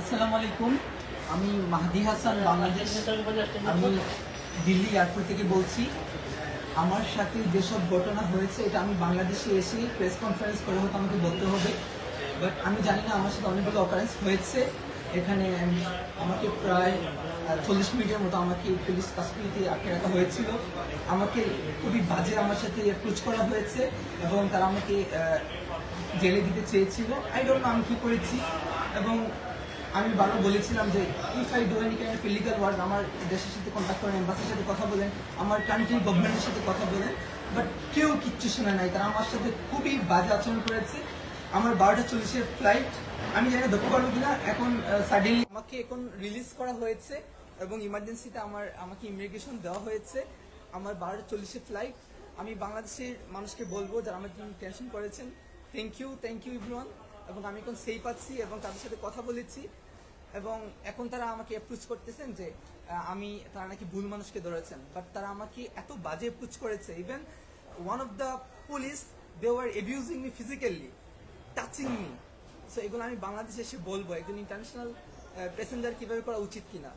আসসালামু আলাইকুম। আমি মাহদি হাসান, বাংলাদেশ। আমি দিল্লি এয়ারপোর্ট থেকে বলছি। আমার সাথে যেসব ঘটনা হয়েছে এটা আমি বাংলাদেশে এসে প্রেস কনফারেন্স করে হয়তো আমাকে বলতে হবে, বাট আমি জানি না। আমার সাথে অনেকগুলো অকারেন্স হয়েছে এখানে। আমাকে প্রায় 40 মিনিটের মতো আমাকে পুলিশ কাস্টডিতে আটকে রাখা হয়েছিল। আমাকে খুবই বাজে আমার সাথে অ্যাপ্রোচ করা হয়েছে এবং তারা আমাকে জেলে দিতে চেয়েছিল। আই ডোন্ট নো আমি কী করেছি। এবং আমি বারবার বলেছিলাম যে if I do any kind of illegal work, আমার দেশের সাথে কন্ট্যাক্ট করেন, এম্বাসির সাথে কথা বলেন, আমার কান্ট্রি গভর্নমেন্টের সাথে কথা বলেন, বাট কেউ কিচ্ছু শোনে নাই। তারা আমার সাথে খুবই বাজে আচরণ করেছে। আমার 12:40-এর ফ্লাইট, আমি জানি না ধরতে পারবো কিনা। এখন সাডেনলি আমাকে এখন রিলিজ করা হয়েছে এবং ইমার্জেন্সিতে আমাকে ইমিগ্রেশন দেওয়া হয়েছে। আমার 12:40-এর ফ্লাইট। আমি বাংলাদেশের মানুষকে বলবো যারা আমার জন্য টেনশন করেছেন, থ্যাংক ইউ এভরিওয়ান। এবং আমি এখন সেফ আছি এবং তাদের সাথে কথা বলেছি এবং এখন তারা আমাকে অ্যাপ্রোচ করতেছেন যে তারা নাকি ভুল মানুষকে ধরেছেন, বাট তারা আমাকে এত বাজে অ্যাপ্রোচ করেছে। Even one of the police, they were abusing me physically, touching me. So এগুলো আমি বাংলাদেশে এসে বলবো একজন ইন্টারন্যাশনাল প্যাসেঞ্জার কীভাবে করা উচিত কিনা।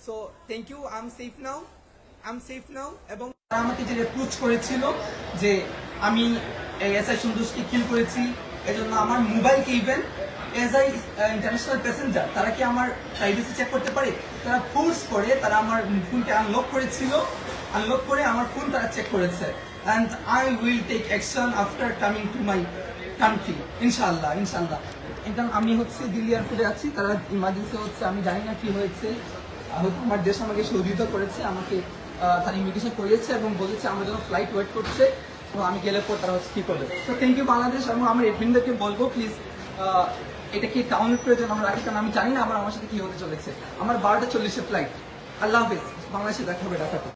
So thank you, I am safe now. এবং তারা আমাকে যে অ্যাপ্রোচ করেছিল যে আমি এসআই সন্তোষকে কিল করেছি, এজন্য আমার মোবাইলকে even as I international passenger তারা কি আমার প্রাইভেসি চেক করতে পারে? তারা ফোর্স করে তারা আমার ফোনকে আনলক করেছিল, আনলক করে আমার ফোন তারা চেক করেছে। And I will take action after coming to my country, ইনশাআল্লাহ। এখন আমি দিল্লি এয়ারপোর্টে আছি। তারা ইমার্জেন্সি আমি জানি না কি হয়েছে। হয়তো আমার দেশ আমাকে সহযোগিতা করেছে, আমাকে তারা ইমিগ্রেশন করিয়েছে এবং বলেছে আমার জন্য ফ্লাইট ওয়েট করছে। তো আমি গেলে পর তারা কি করবে। তো থ্যাংক ইউ বাংলাদেশ। এবং আমার এডমিনদেরকে বলবো প্লিজ এটা কি ডাউনলোড করে যেন আমরা রাখি, কারণ আমি জানি না আমার সাথে কি হতে চলেছে। আমার 12:40-এর ফ্লাইট। আল্লাহ হাফেজ। বাংলাদেশে দেখা হবে ঢাকাতে।